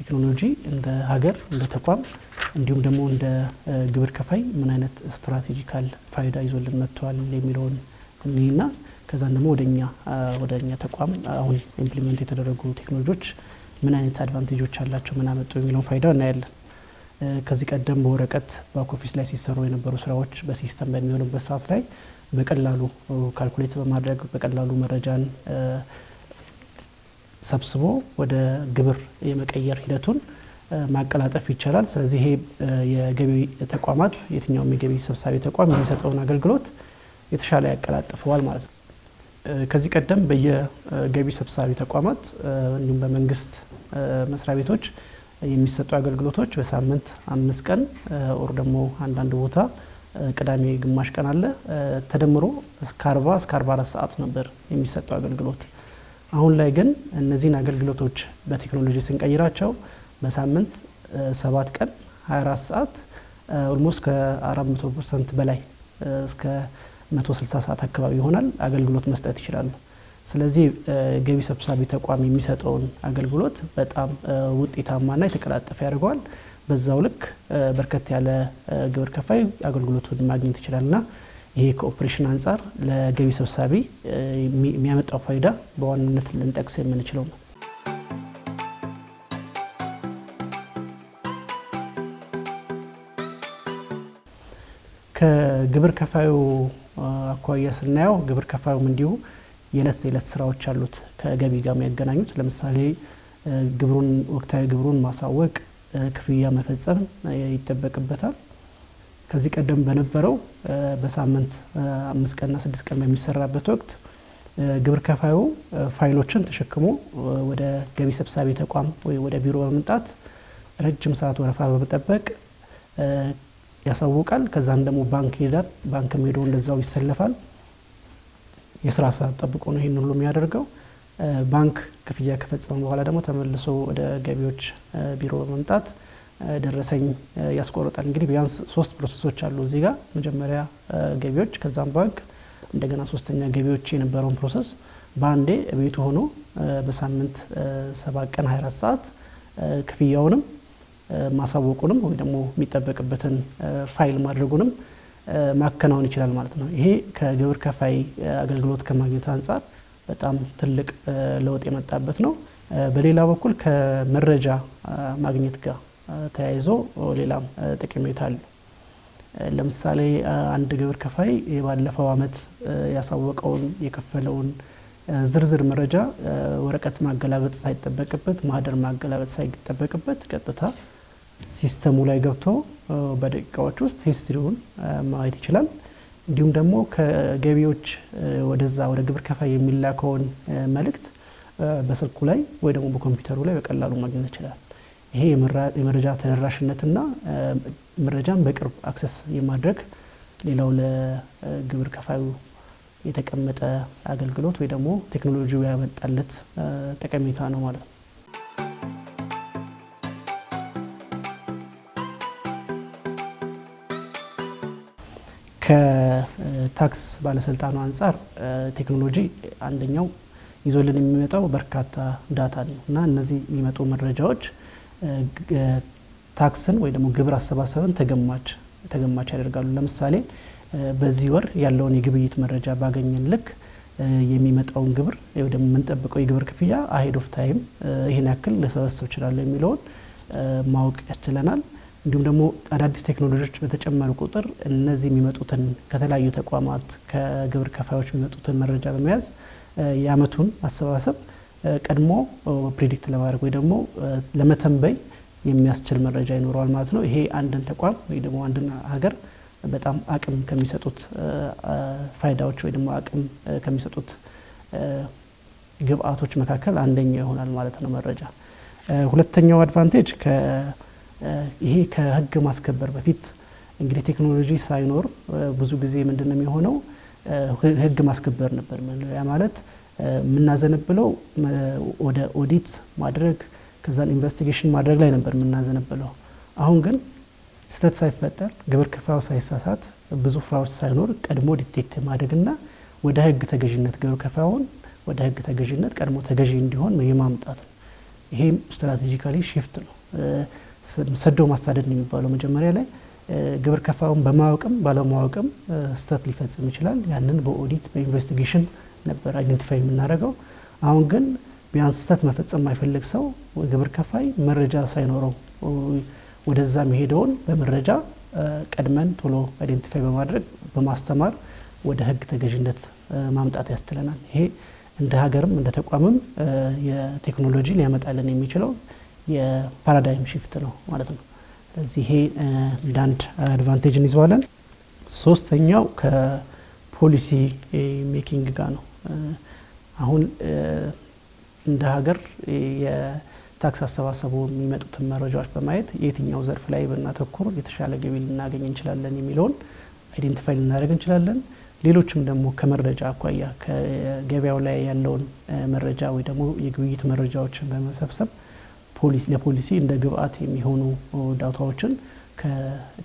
ቴክኖሎጂ እንደ ሀገር እንደ ተቋም እንዲሁም ደግሞ እንደ ግብር ከፋይ ምን አይነት ስትራቴጂካል ፋይዳ ይዞልን መጥቷል የሚለውን እኒና ከዛን ደግሞ ወደኛ ተቋም አሁን ኢምፕሊመንት የተደረጉ ቴክኖሎጂዎች ምን አይነት አድቫንቴጆች አላቸው ምን አመጡ የሚለውን ፋይዳ እናያለን። ከዚህ ቀደም በወረቀት ባክ ኦፊስ ላይ ሲሰሩ የነበሩ ስራዎች በሲስተም በሚሆኑበት ሰዓት ላይ በቀላሉ ካልኩሌት በማድረግ በቀላሉ መረጃን ሰብስቦ ወደ ግብር የመቀየር ሂደቱን ማቀላጠፍ ይቻላል። ስለዚህ ይሄ የገቢ ተቋማት የትኛውም የገቢ ሰብሳቢ ተቋም የሚሰጠውን አገልግሎት የተሻለ ያቀላጥፈዋል ማለት ነው። ከዚህ ቀደም በየገቢ ሰብሳቢ ተቋማት እንዲሁም በመንግስት መስሪያ ቤቶች የሚሰጡ አገልግሎቶች በሳምንት 5 ቀን ኦር ደግሞ አንዳንድ ቦታ ቅዳሜ ግማሽ ቀን አለ ተደምሮ እስከ 40 እስከ 44 ሰዓት ነበር የሚሰጡ አገልግሎት። አሁን ላይ ግን እነዚህን አገልግሎቶች በቴክኖሎጂ ስንቀይራቸው በሳምንት 7 ቀን 24 ሰዓት ኦልሞስት ከ400% በላይ እስከ 160 ሰዓት አካባቢ ይሆናል አገልግሎት መስጠት ይችላሉ። ስለዚህ ገቢ ሰብሳቢ ተቋም የሚሰጠውን አገልግሎት በጣም ውጤታማና የተቀላጠፈ ያደርገዋል። በዛው ልክ በርከት ያለ ግብር ከፋይ አገልግሎቱን ማግኘት ይችላልና ይሄ ከኦፕሬሽን አንፃር ለገቢ ሰብሳቢ የሚያመጣው ፋይዳ በዋናነት ልንጠቅስ የምንችለው ነው። ከግብር ከፋዩ አኳያ ስናየው ግብር ከፋዩም እንዲሁ የዕለት ስራዎች አሉት ከገቢ ጋር የሚያገናኙት። ለምሳሌ ግብሩን ወቅታዊ ግብሩን ማሳወቅ ክፍያ መፈጸም ይጠበቅበታል። ከዚህ ቀደም በነበረው በሳምንት 5 ቀንና 6 ቀን በሚሰራበት ወቅት ግብር ከፋዩ ፋይሎችን ተሸክሞ ወደ ገቢ ሰብሳቢ ተቋም ወይ ወደ ቢሮ በመምጣት ረጅም ሰዓት ወረፋ በመጠበቅ ያሳውቃል። ከዛም ደግሞ ባንክ ይሄዳል። ባንክም ሄዶ እንደዛው ይሰለፋል። የስራ ሰዓት ጠብቆ ነው ይሄን ሁሉ የሚያደርገው። ባንክ ክፍያ ከፈጸመ በኋላ ደግሞ ተመልሶ ወደ ገቢዎች ቢሮ በመምጣት ደረሰኝ ያስቆርጣል። እንግዲህ ቢያንስ 3 ፕሮሰሶች አሉ እዚህ ጋር። መጀመሪያ ገቢዎች፣ ከዛም ባንክ፣ እንደገና ሶስተኛ ገቢዎች የነበረውን ፕሮሰስ በአንዴ ቤቱ ሆኖ በሳምንት 7 ቀን 24 ሰዓት ክፍያውንም ማሳወቁንም ወይ ደግሞ የሚጠበቅበትን ፋይል ማድረጉንም ማከናወን ይችላል ማለት ነው። ይሄ ከግብር ከፋይ አገልግሎት ከማግኘት አንፃር በጣም ትልቅ ለውጥ የመጣበት ነው። በሌላ በኩል ከመረጃ ማግኘት ጋር ተያይዞ ሌላም ጠቀሜታ አለ። ለምሳሌ አንድ ግብር ከፋይ ባለፈው አመት ያሳወቀውን የከፈለውን ዝርዝር መረጃ ወረቀት ማገላበጥ ሳይጠበቅበት ማህደር ማገላበጥ ሳይጠበቅበት ቀጥታ ሲስተሙ ላይ ገብቶ በደቂቃዎች ውስጥ ሂስትሪውን ማየት ይችላል። እንዲሁም ደግሞ ከገቢዎች ወደዛ ወደ ግብር ከፋይ የሚላከውን መልእክት በስልኩ ላይ ወይ ደግሞ በኮምፒውተሩ ላይ በቀላሉ ማግኘት ይችላል። ይሄ የመረጃ ተደራሽነትና መረጃን በቅርብ አክሰስ የማድረግ ሌላው ለግብር ከፋዩ የተቀመጠ አገልግሎት ወይ ደግሞ ቴክኖሎጂው ያመጣለት ጠቀሜታ ነው ማለት ነው። ከታክስ ባለስልጣኑ አንፃር ቴክኖሎጂ አንደኛው ይዞልን የሚመጣው በርካታ ዳታ ነው እና እነዚህ የሚመጡ መረጃዎች ታክስን ወይ ደግሞ ግብር አሰባሰብን ተገማች ያደርጋሉ። ለምሳሌ በዚህ ወር ያለውን የግብይት መረጃ ባገኘን ልክ የሚመጣውን ግብር ወይ ደግሞ የምንጠብቀው የግብር ክፍያ አሄድ ኦፍ ታይም ይሄን ያክል ልሰበስብ ይችላል የሚለውን ማወቅ ያስችለናል። እንዲሁም ደግሞ አዳዲስ ቴክኖሎጂዎች በተጨመሩ ቁጥር እነዚህ የሚመጡትን ከተለያዩ ተቋማት ከግብር ከፋዮች የሚመጡትን መረጃ በመያዝ የአመቱን አሰባሰብ ቀድሞ ፕሪዲክት ለማድረግ ወይ ደግሞ ለመተንበይ የሚያስችል መረጃ ይኖረዋል ማለት ነው። ይሄ አንድን ተቋም ወይ ደግሞ አንድን ሀገር በጣም አቅም ከሚሰጡት ፋይዳዎች ወይ ደግሞ አቅም ከሚሰጡት ግብአቶች መካከል አንደኛው ይሆናል ማለት ነው መረጃ። ሁለተኛው አድቫንቴጅ ይሄ ከህግ ማስከበር በፊት እንግዲህ ቴክኖሎጂ ሳይኖር ብዙ ጊዜ ምንድነው የሚሆነው ህግ ማስከበር ነበር። ያ ማለት ምናዘነብለው ወደ ኦዲት ማድረግ ከዛን ኢንቨስቲጌሽን ማድረግ ላይ ነበር ምናዘነብለው። አሁን ግን ስህተት ሳይፈጠር ግብር ከፋዩ ሳይሳሳት ብዙ ፍራውድ ሳይኖር ቀድሞ ዲቴክት ማድረግና ወደ ህግ ተገዥነት ግብር ከፋዩን ወደ ህግ ተገዥነት ቀድሞ ተገዥ እንዲሆን የማምጣት ነው። ይሄም ስትራቴጂካሊ ሺፍት ነው ሰዶ ማሳደድ ነው የሚባለው። መጀመሪያ ላይ ግብር ከፋዩን በማወቅም ባለማወቅም ስህተት ሊፈጽም ይችላል። ያንን በኦዲት በኢንቨስቲጌሽን ነበር አይደንቲፋይ የምናደርገው። አሁን ግን ቢያንስ ስህተት መፈጸም የማይፈልግ ሰው ግብር ከፋይ መረጃ ሳይኖረው ወደዛ መሄደውን በመረጃ ቀድመን ቶሎ አይደንቲፋይ በማድረግ በማስተማር ወደ ህግ ተገዥነት ማምጣት ያስችለናል። ይሄ እንደ ሀገርም እንደ ተቋምም የቴክኖሎጂ ሊያመጣልን የሚችለው የፓራዳይም ሺፍት ነው ማለት ነው። ስለዚህ ይሄ እንዳንድ አድቫንቴጅ እንይዘዋለን። ሶስተኛው ከፖሊሲ ሜኪንግ ጋር ነው። አሁን እንደ ሀገር የታክስ አሰባሰቡ የሚመጡትን መረጃዎች በማየት የትኛው ዘርፍ ላይ ብናተኩር የተሻለ ገቢ ልናገኝ እንችላለን የሚለውን አይደንቲፋይ ልናደርግ እንችላለን። ሌሎችም ደግሞ ከመረጃ አኳያ ከገበያው ላይ ያለውን መረጃ ወይ ደግሞ የግብይት መረጃዎችን በመሰብሰብ ለፖሊሲ እንደ ግብአት የሚሆኑ ዳታዎችን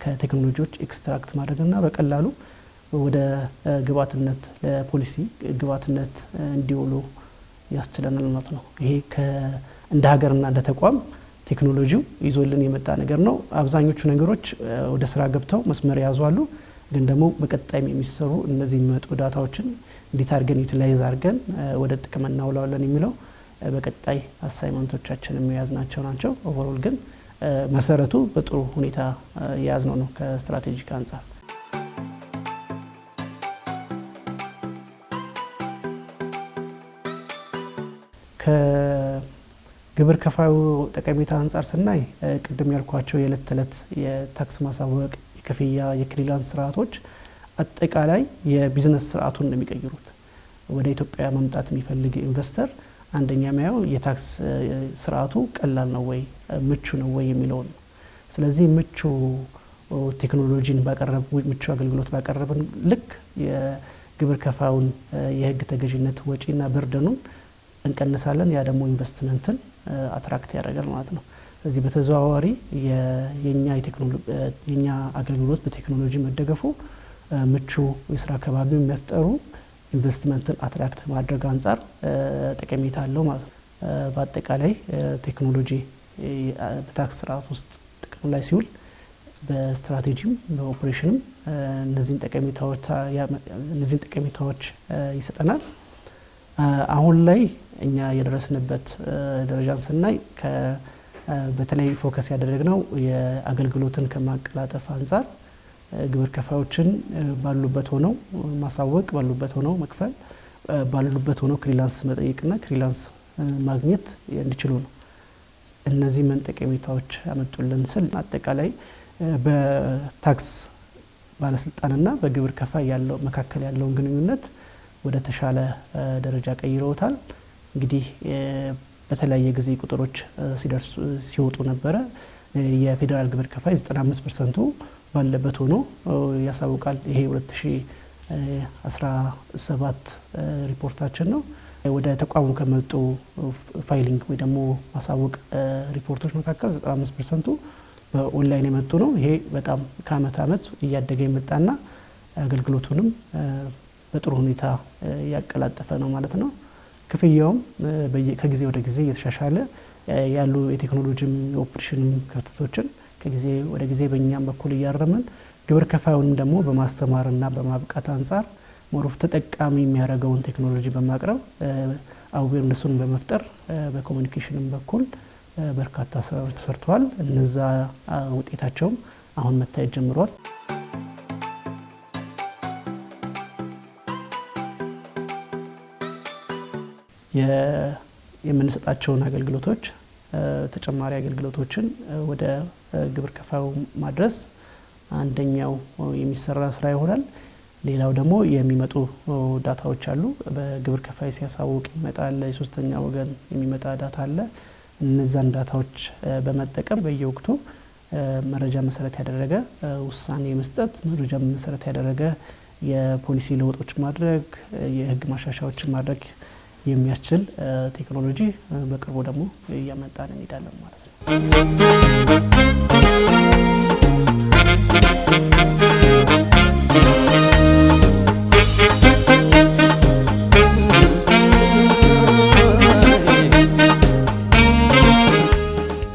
ከቴክኖሎጂዎች ኤክስትራክት ማድረግና በቀላሉ ወደ ግብአትነት ለፖሊሲ ግብአትነት እንዲውሉ ያስችለናል ማለት ነው። ይሄ እንደ ሀገርና እንደ ተቋም ቴክኖሎጂው ይዞልን የመጣ ነገር ነው። አብዛኞቹ ነገሮች ወደ ስራ ገብተው መስመር ያዟሉ። ግን ደግሞ በቀጣይም የሚሰሩ እነዚህ የሚመጡ ዳታዎችን እንዴት አድርገን ዩቲላይዝ አድርገን ወደ ጥቅም እናውላለን የሚለው በቀጣይ አሳይመንቶቻችን የሚያዝናቸው ናቸው። ኦቨርኦል ግን መሰረቱ በጥሩ ሁኔታ የያዝነው ነው ከስትራቴጂክ አንጻር። ከግብር ከፋዩ ጠቀሜታ አንጻር ስናይ ቅድም ያልኳቸው የዕለት ተዕለት የታክስ ማሳወቅ፣ የክፍያ፣ የክሊራንስ ስርዓቶች አጠቃላይ የቢዝነስ ስርዓቱን ነው የሚቀይሩት። ወደ ኢትዮጵያ መምጣት የሚፈልግ ኢንቨስተር አንደኛ የሚያየው የታክስ ስርዓቱ ቀላል ነው ወይ ምቹ ነው ወይ የሚለውን ነው። ስለዚህ ምቹ ቴክኖሎጂን ባቀረብ ምቹ አገልግሎት ባቀረብን ልክ የግብር ከፋዩን የህግ ተገዥነት ወጪና በርደኑን እንቀንሳለን። ያ ደግሞ ኢንቨስትመንትን አትራክት ያደርጋል ማለት ነው። ስለዚህ በተዘዋዋሪ የኛ አገልግሎት በቴክኖሎጂ መደገፉ ምቹ የስራ አካባቢ መፍጠሩ ኢንቨስትመንትን አትራክት ማድረግ አንጻር ጠቀሜታ አለው ማለት ነው። በአጠቃላይ ቴክኖሎጂ በታክስ ስርዓት ውስጥ ጥቅም ላይ ሲውል በስትራቴጂም በኦፕሬሽንም እነዚህን ጠቀሜታዎች ይሰጠናል። አሁን ላይ እኛ የደረስንበት ደረጃን ስናይ በተለይ ፎከስ ያደረግነው የአገልግሎትን ከማቀላጠፍ አንጻር ግብር ከፋዮችን ባሉበት ሆነው ማሳወቅ፣ ባሉበት ሆነው መክፈል፣ ባሉበት ሆነው ክሊራንስ መጠየቅና ክሊራንስ ማግኘት እንዲችሉ ነው። እነዚህ ምን ጠቀሜታዎች ያመጡልን ስል አጠቃላይ በታክስ ባለስልጣንና በግብር ከፋይ መካከል ያለውን ግንኙነት ወደ ተሻለ ደረጃ ቀይረውታል። እንግዲህ በተለያየ ጊዜ ቁጥሮች ሲወጡ ነበረ። የፌዴራል ግብር ከፋይ 95% ባለበት ሆኖ ያሳውቃል። ይሄ 2017 ሪፖርታችን ነው። ወደ ተቋሙ ከመጡ ፋይሊንግ ወይ ደግሞ ማሳወቅ ሪፖርቶች መካከል 95% በኦንላይን የመጡ ነው። ይሄ በጣም ከአመት አመት እያደገ የመጣና አገልግሎቱንም በጥሩ ሁኔታ ያቀላጠፈ ነው ማለት ነው። ክፍያውም ከጊዜ ወደ ጊዜ እየተሻሻለ ያሉ የቴክኖሎጂም የኦፕሬሽንም ክፍተቶችን ከጊዜ ወደ ጊዜ በእኛም በኩል እያረምን ግብር ከፋዩንም ደግሞ በማስተማርና በማብቃት አንጻር ሞሮፍ ተጠቃሚ የሚያደርገውን ቴክኖሎጂ በማቅረብ አዌርነሱን በመፍጠር በኮሙኒኬሽንም በኩል በርካታ ስራዎች ተሰርተዋል። እነዛ ውጤታቸውም አሁን መታየት ጀምሯል። የምንሰጣቸውን አገልግሎቶች ተጨማሪ አገልግሎቶችን ወደ ግብር ከፋዩ ማድረስ አንደኛው የሚሰራ ስራ ይሆናል። ሌላው ደግሞ የሚመጡ ዳታዎች አሉ። በግብር ከፋይ ሲያሳውቅ ይመጣል። የሶስተኛ ወገን የሚመጣ ዳታ አለ። እነዛን ዳታዎች በመጠቀም በየወቅቱ መረጃ መሰረት ያደረገ ውሳኔ መስጠት፣ መረጃ መሰረት ያደረገ የፖሊሲ ለውጦች ማድረግ፣ የህግ ማሻሻያዎችን ማድረግ የሚያስችል ቴክኖሎጂ በቅርቡ ደግሞ እያመጣን እንሄዳለን ማለት ነው።